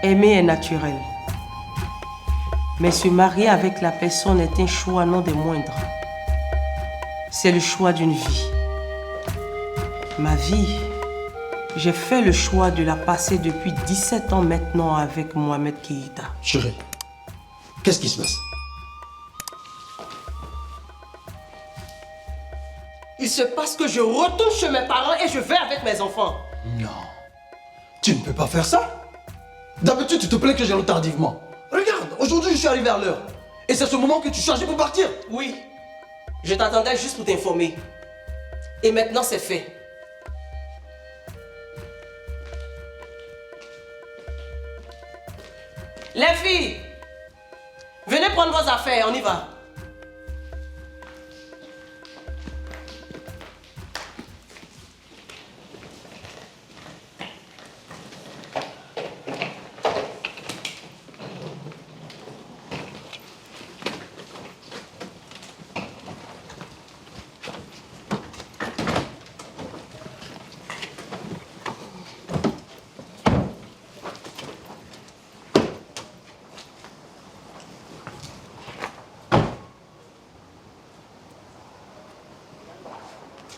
Aimer est naturel. Mais se marier avec la personne est un choix non des moindres. C'est le choix d'une vie. Ma vie, j'ai fait le choix de la passer depuis 17 ans maintenant avec Mohamed Keïta. Chérie, qu'est-ce qui se passe? Il se passe que je retourne chez mes parents et je vais avec mes enfants. Non, tu ne peux pas faire ça. D'habitude, tu te plains que j'arrive tardivement. Regarde, aujourd'hui, je suis arrivé à l'heure. Et c'est ce moment que tu changeais pour partir. Oui, je t'attendais juste pour t'informer. Et maintenant, c'est fait. Les filles, venez prendre vos affaires, on y va.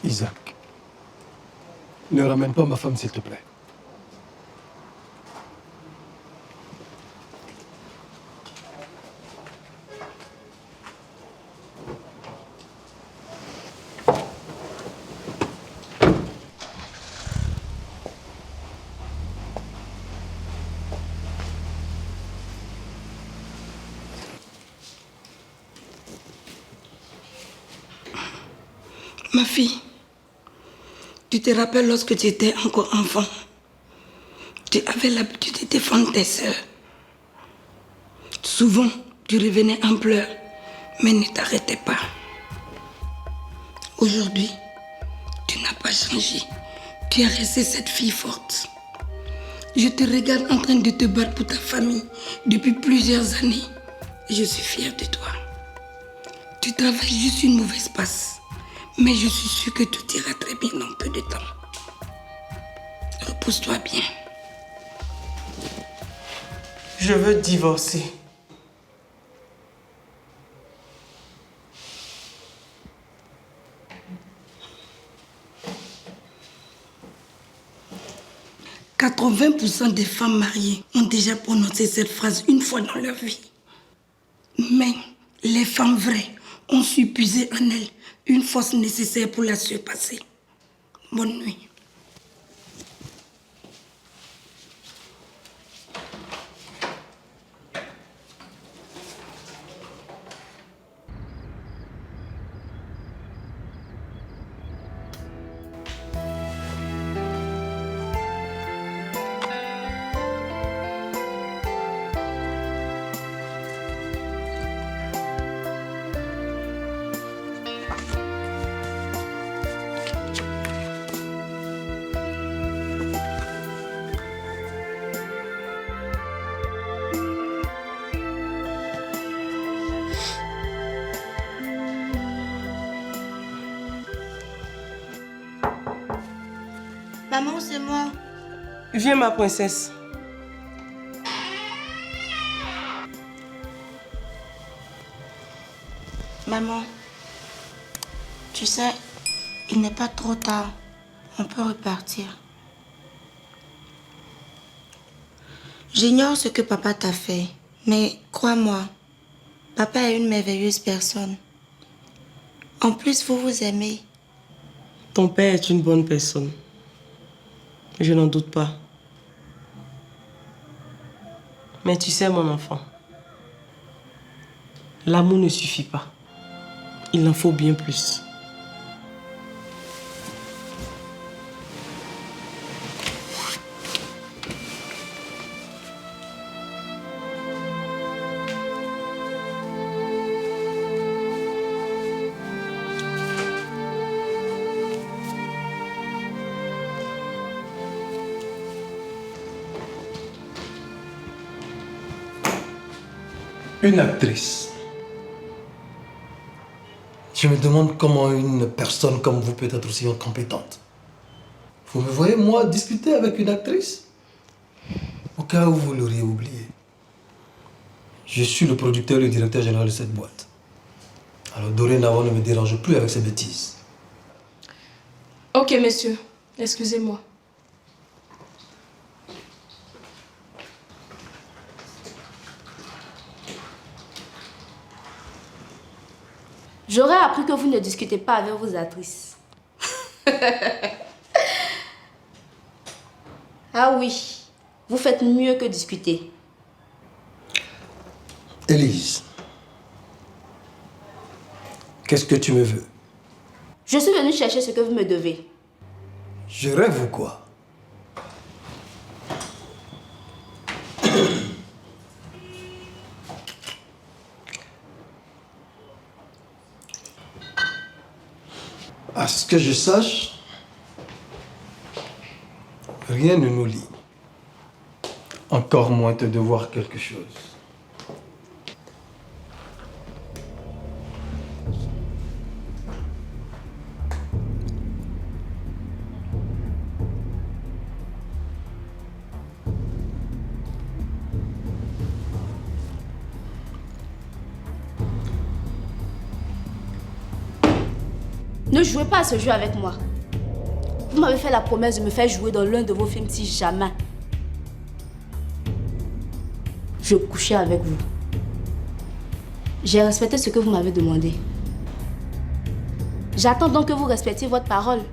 Isaac, ne ramène pas ma femme, s'il te plaît. Ma fille, tu te rappelles lorsque tu étais encore enfant, tu avais l'habitude de défendre tes sœurs. Souvent, tu revenais en pleurs, mais ne t'arrêtais pas. Aujourd'hui, tu n'as pas changé. Tu es restée cette fille forte. Je te regarde en train de te battre pour ta famille depuis plusieurs années. Et je suis fière de toi. Tu travailles juste une mauvaise passe. Mais je suis sûre que tout ira très bien dans peu de temps. Repose-toi bien. Je veux divorcer. « 80% des femmes mariées ont déjà prononcé cette phrase une fois dans leur vie. Mais les femmes vraies ont su puiser en elles une force nécessaire pour la surpasser. Bonne nuit. Maman, c'est moi. Viens, ma princesse. Maman, tu sais, il n'est pas trop tard. On peut repartir. J'ignore ce que papa t'a fait, mais crois-moi, papa est une merveilleuse personne. En plus, vous vous aimez. Ton père est une bonne personne. Je n'en doute pas. Mais tu sais, mon enfant, l'amour ne suffit pas. Il en faut bien plus. Une actrice. Je me demande comment une personne comme vous peut être aussi incompétente. Vous me voyez, moi, discuter avec une actrice? Vous cas où vous l'auriez oublié, je suis le producteur et le directeur général de cette boîte. Alors dorénavant, ne me dérange plus avec ces bêtises. Ok, monsieur. Excusez-moi. J'aurais appris que vous ne discutez pas avec vos actrices. Ah oui, vous faites mieux que discuter. Élise, qu'est-ce que tu me veux? Je suis venue chercher ce que vous me devez. Je rêve ou quoi? À ce que je sache, rien ne nous lie. Encore moins te devoir quelque chose. Ne jouez pas à ce jeu avec moi. Vous m'avez fait la promesse de me faire jouer dans l'un de vos films si jamais je couchais avec vous. J'ai respecté ce que vous m'avez demandé. J'attends donc que vous respectiez votre parole.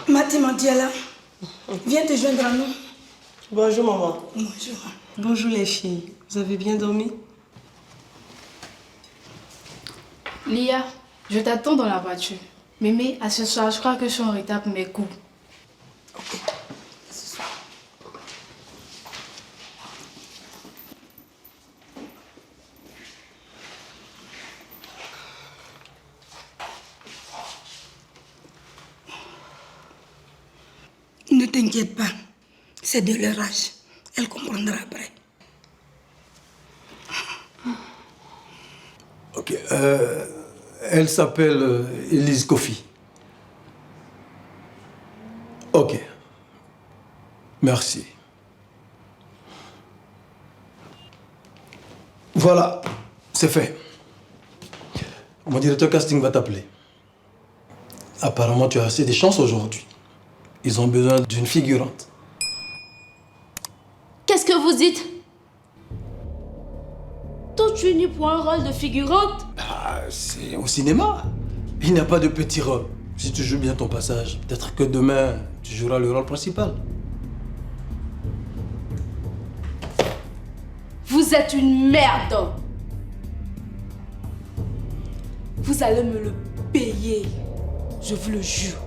Mati Mandiala, viens te joindre à nous. Bonjour maman. Bonjour. Bonjour les filles. Vous avez bien dormi? Lia, je t'attends dans la voiture. Mémé, à ce soir, je crois que je suis en retard pour mes cours. Ne t'inquiète pas, c'est de leur âge. Elle comprendra après. Ok, elle s'appelle Élise Kofi. Ok, merci. Voilà, c'est fait. Mon directeur casting va t'appeler. Apparemment, tu as assez de chance aujourd'hui. Ils ont besoin d'une figurante. Qu'est-ce que vous dites? Toute unie pour un rôle de figurante? Ah, c'est au cinéma. Il n'y a pas de petit rôle. Si tu joues bien ton passage, peut-être que demain, tu joueras le rôle principal. Vous êtes une merde. Vous allez me le payer. Je vous le jure.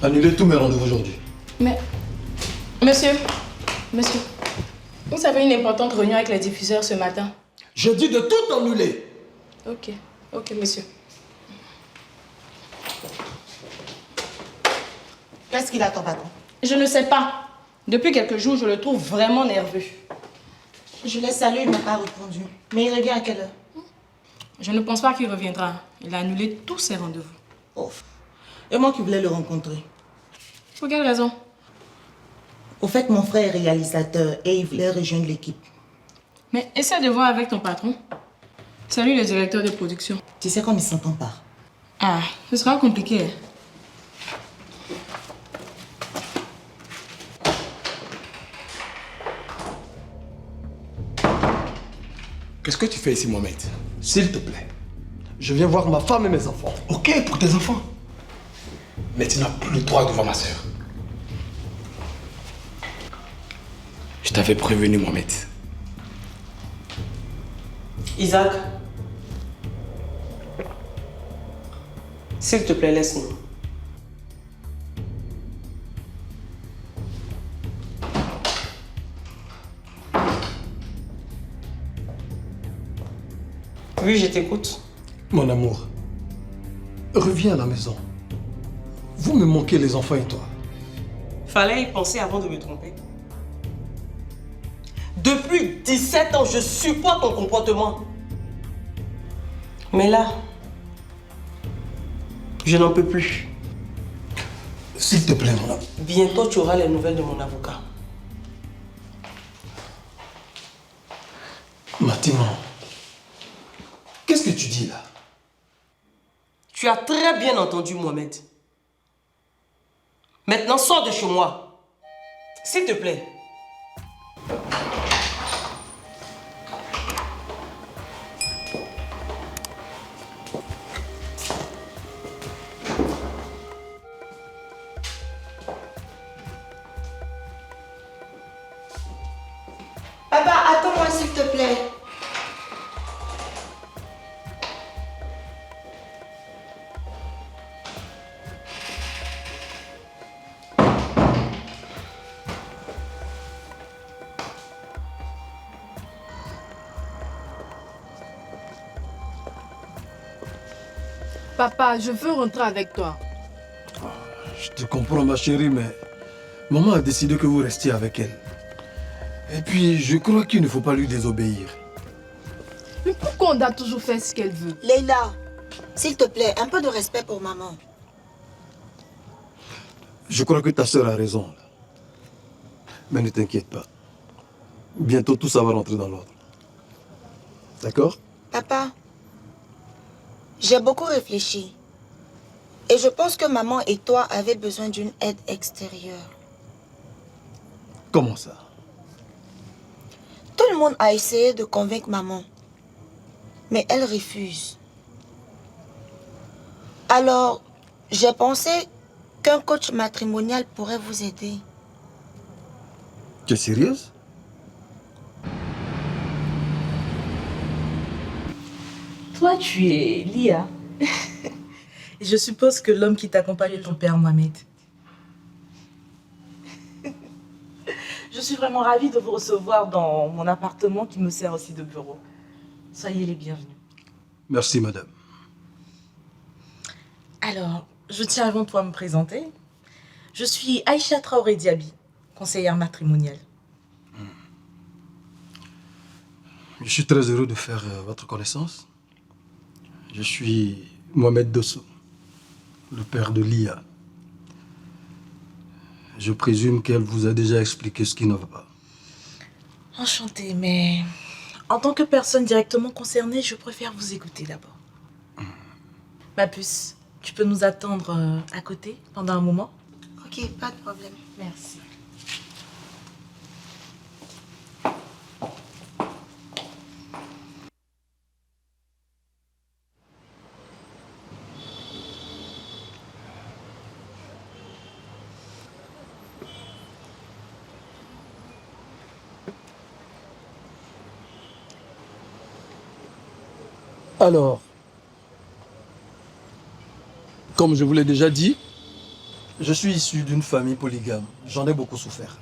Annulez tous mes rendez-vous aujourd'hui. Mais, monsieur, vous avez une importante réunion avec les diffuseurs ce matin. Je dis de tout annuler. Ok, monsieur. Qu'est-ce qu'il a, ton patron? Je ne sais pas. Depuis quelques jours, je le trouve vraiment nerveux. Je l'ai salué, il ne m'a pas répondu. Mais il revient à quelle heure? Je ne pense pas qu'il reviendra. Il a annulé tous ses rendez-vous. Oh. Et moi qui voulais le rencontrer. Pour quelle raison? Au fait, mon frère est réalisateur et il voulait rejoindre l'équipe. Mais essaie de voir avec ton patron. C'est lui le directeur de production. Tu sais qu'on ne s'entend pas. Ah, ce sera compliqué. Qu'est-ce que tu fais ici, Mohamed? S'il te plaît, je viens voir ma femme et mes enfants. Ok, pour tes enfants. Mais tu n'as plus le droit de voir ma soeur. Je t'avais prévenu, Mohamed. Isaac, S'il te plaît, laisse-nous. Oui, je t'écoute. Mon amour, reviens à la maison. Vous me manquez les enfants et toi. Fallait y penser avant de me tromper. Depuis 17 ans, je supporte ton comportement. Mais là, je n'en peux plus. S'il te plaît, mon amour. Bientôt, tu auras les nouvelles de mon avocat. Matima, qu'est-ce que tu dis là? Tu as très bien entendu, Mohamed. Maintenant, sors de chez moi. S'il te plaît. Papa, attends-moi s'il te plaît. Papa, je veux rentrer avec toi. Je te comprends, ma chérie, mais maman a décidé que vous restiez avec elle. Et puis, je crois qu'il ne faut pas lui désobéir. Mais pourquoi on doit toujours faire ce qu'elle veut? Leïla, s'il te plaît, un peu de respect pour maman. Je crois que ta sœur a raison. Là. Mais ne t'inquiète pas. Bientôt, tout ça va rentrer dans l'ordre. D'accord? Papa, j'ai beaucoup réfléchi. Et je pense que maman et toi avez besoin d'une aide extérieure. Comment ça? Tout le monde a essayé de convaincre maman. Mais elle refuse. Alors, j'ai pensé qu'un coach matrimonial pourrait vous aider. Tu es sérieuse? Toi, tu es Lia. Je suppose que l'homme qui t'accompagne est ton père Mohamed. Je suis vraiment ravie de vous recevoir dans mon appartement qui me sert aussi de bureau. Soyez les bienvenus. Merci, madame. Alors, je tiens avant tout à me présenter. Je suis Aïcha Traoré Diaby, conseillère matrimoniale. Je suis très heureux de faire votre connaissance. Je suis Mohamed Dosso, le père de Lia. Je présume qu'elle vous a déjà expliqué ce qui ne va pas. Enchantée, mais en tant que personne directement concernée, je préfère vous écouter d'abord. Ma puce, tu peux nous attendre à côté pendant un moment? Ok, pas de problème. Merci. Alors, comme je vous l'ai déjà dit, je suis issu d'une famille polygame. J'en ai beaucoup souffert.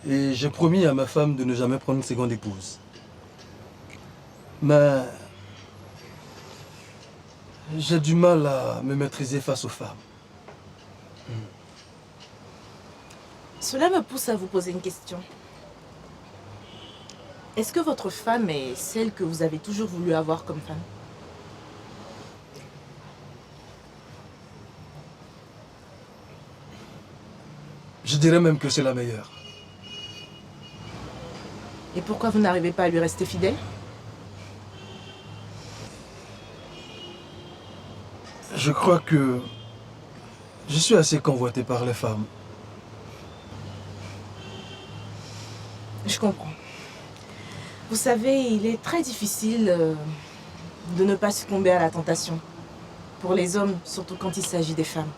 Et j'ai promis à ma femme de ne jamais prendre une seconde épouse. Mais j'ai du mal à me maîtriser face aux femmes. Cela me pousse à vous poser une question. Est-ce que votre femme est celle que vous avez toujours voulu avoir comme femme? Je dirais même que c'est la meilleure. Et pourquoi vous n'arrivez pas à lui rester fidèle? Je crois que je suis assez convoité par les femmes. Je comprends. Vous savez, il est très difficile de ne pas succomber à la tentation. Pour les hommes, surtout quand il s'agit des femmes.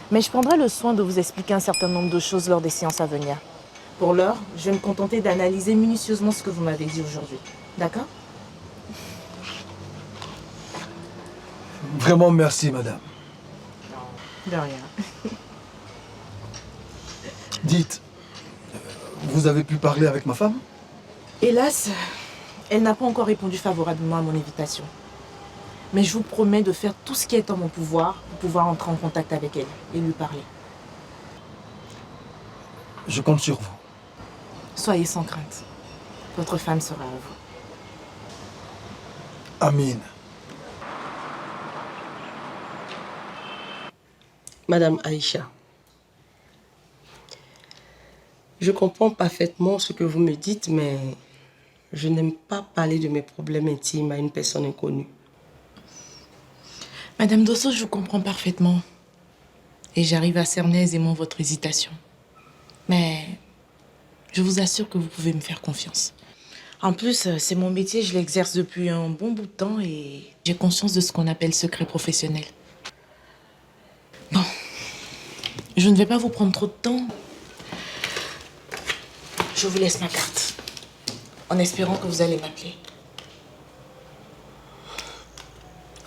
Mais je prendrai le soin de vous expliquer un certain nombre de choses lors des séances à venir. Pour l'heure, je vais me contenter d'analyser minutieusement ce que vous m'avez dit aujourd'hui. D'accord? Vraiment merci, madame. De rien. Dites, vous avez pu parler avec ma femme? Hélas, elle n'a pas encore répondu favorablement à mon invitation. Mais je vous promets de faire tout ce qui est en mon pouvoir pour pouvoir entrer en contact avec elle et lui parler. Je compte sur vous. Soyez sans crainte. Votre femme sera à vous. Amin. Madame Aïcha, je comprends parfaitement ce que vous me dites, mais je n'aime pas parler de mes problèmes intimes à une personne inconnue. Madame Dosso, je vous comprends parfaitement. Et j'arrive à cerner aisément votre hésitation. Mais je vous assure que vous pouvez me faire confiance. En plus, c'est mon métier, je l'exerce depuis un bon bout de temps et j'ai conscience de ce qu'on appelle secret professionnel. Bon, je ne vais pas vous prendre trop de temps. Je vous laisse ma carte, en espérant que vous allez m'appeler.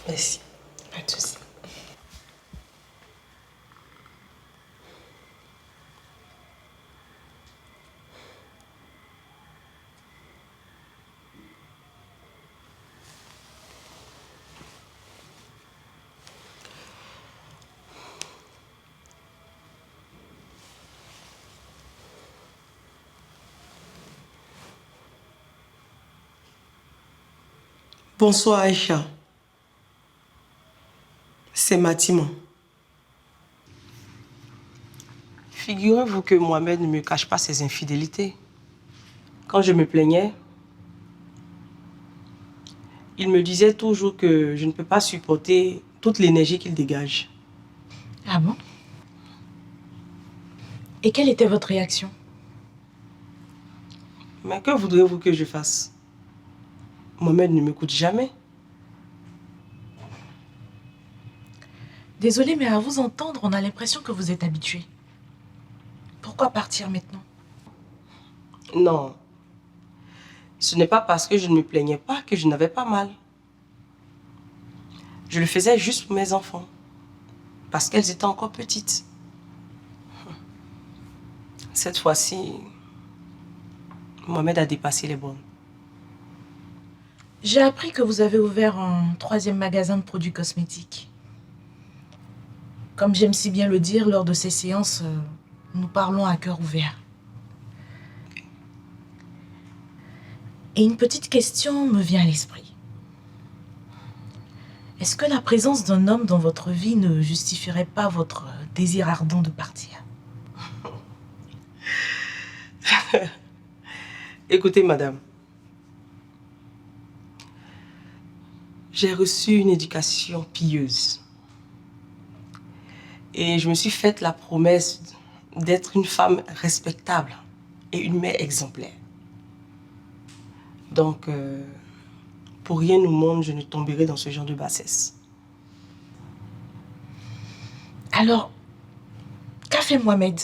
Merci. Pas de souci. Bonsoir Aïcha. C'est Matima. Figurez-vous que Mohamed ne me cache pas ses infidélités. Quand je me plaignais, il me disait toujours que je ne peux pas supporter toute l'énergie qu'il dégage. Ah bon? Et quelle était votre réaction? Mais que voudrez-vous que je fasse? Mohamed ne m'écoute jamais. Désolée, mais à vous entendre, on a l'impression que vous êtes habituée. Pourquoi partir maintenant? Non. Ce n'est pas parce que je ne me plaignais pas que je n'avais pas mal. Je le faisais juste pour mes enfants. Parce qu'elles étaient encore petites. Cette fois-ci, Mohamed a dépassé les bornes. J'ai appris que vous avez ouvert un 3e magasin de produits cosmétiques. Comme j'aime si bien le dire, lors de ces séances, nous parlons à cœur ouvert. Et une petite question me vient à l'esprit. Est-ce que la présence d'un homme dans votre vie ne justifierait pas votre désir ardent de partir? Écoutez, madame. J'ai reçu une éducation pieuse. Et je me suis faite la promesse d'être une femme respectable et une mère exemplaire. Donc, pour rien au monde, je ne tomberai dans ce genre de bassesse. Alors, qu'a fait Mohamed?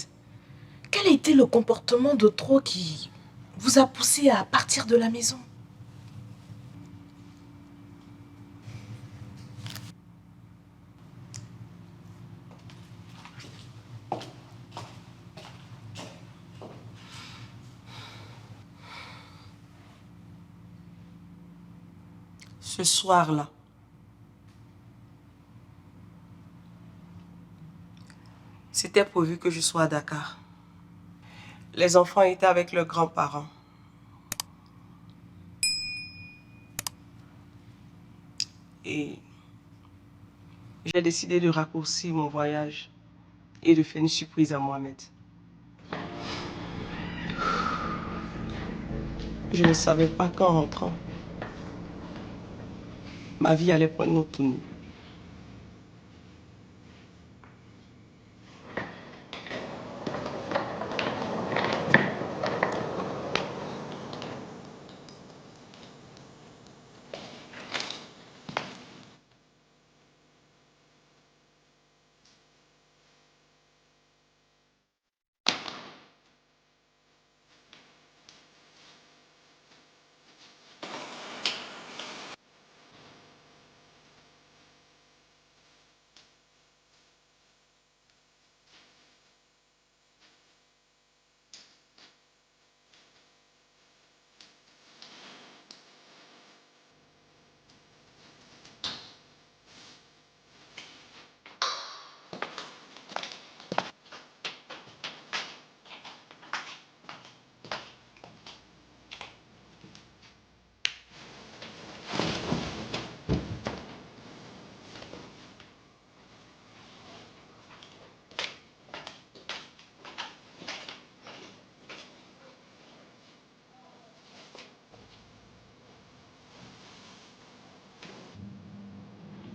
Quel a été le comportement de trop qui vous a poussé à partir de la maison? Ce soir-là, c'était prévu que je sois à Dakar. Les enfants étaient avec leurs grands-parents. Et j'ai décidé de raccourcir mon voyage et de faire une surprise à Mohamed. Je ne savais pas qu'en rentrant, ma vie allait prendre une autre tournure.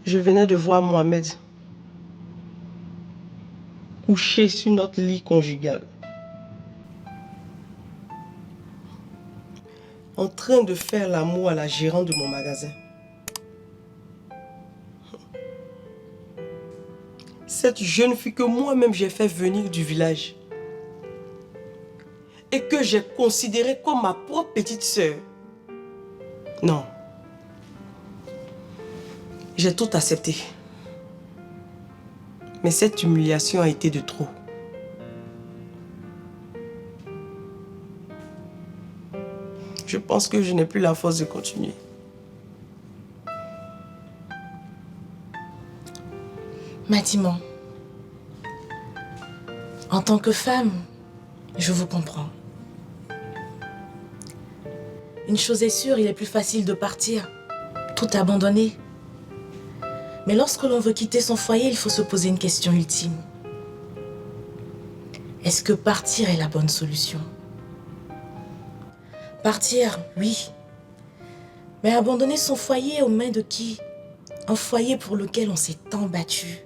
Je venais de voir Mohamed couché sur notre lit conjugal, en train de faire l'amour à la gérante de mon magasin. Cette jeune fille que moi-même j'ai fait venir du village et que j'ai considérée comme ma propre petite sœur. Non. J'ai tout accepté. Mais cette humiliation a été de trop. Je pense que je n'ai plus la force de continuer. Mathimon, en tant que femme, je vous comprends. Une chose est sûre, il est plus facile de partir, tout abandonner. Mais lorsque l'on veut quitter son foyer, il faut se poser une question ultime. Est-ce que partir est la bonne solution? Partir, oui. Mais abandonner son foyer aux mains de qui? Un foyer pour lequel on s'est tant battu.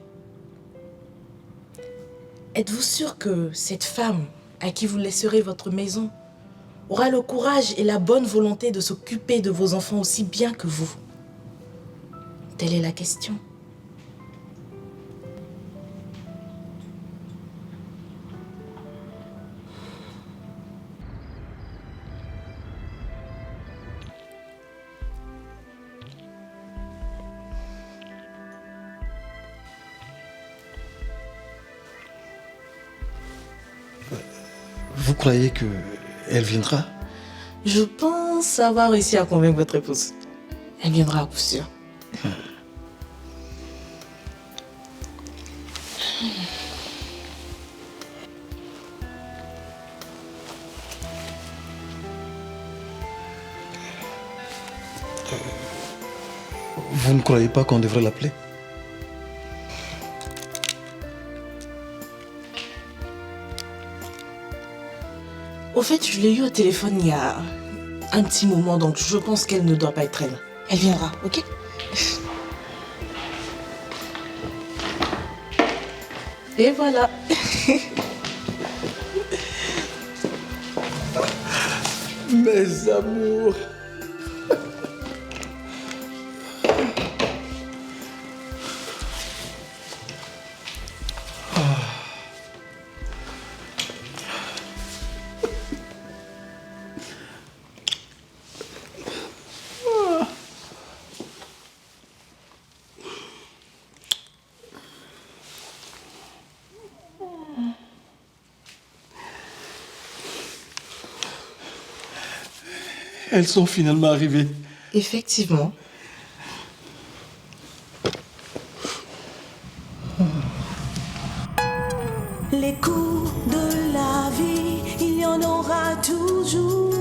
Êtes-vous sûr que cette femme à qui vous laisserez votre maison aura le courage et la bonne volonté de s'occuper de vos enfants aussi bien que vous? Telle est la question. Vous croyez qu'elle viendra? Je pense avoir réussi à convaincre votre épouse. Elle viendra à coup sûr. Vous ne croyez pas qu'on devrait l'appeler? Au fait, je l'ai eu au téléphone il y a un petit moment, donc je pense qu'elle ne doit pas être elle. Elle viendra, ok? Et voilà. Mes amours. Elles sont finalement arrivées. Effectivement. Les coups de la vie, il y en aura toujours.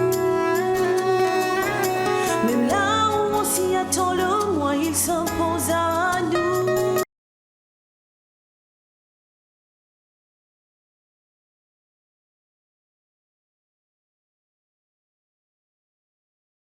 Même là où on s'y attend, le moins il s'impose.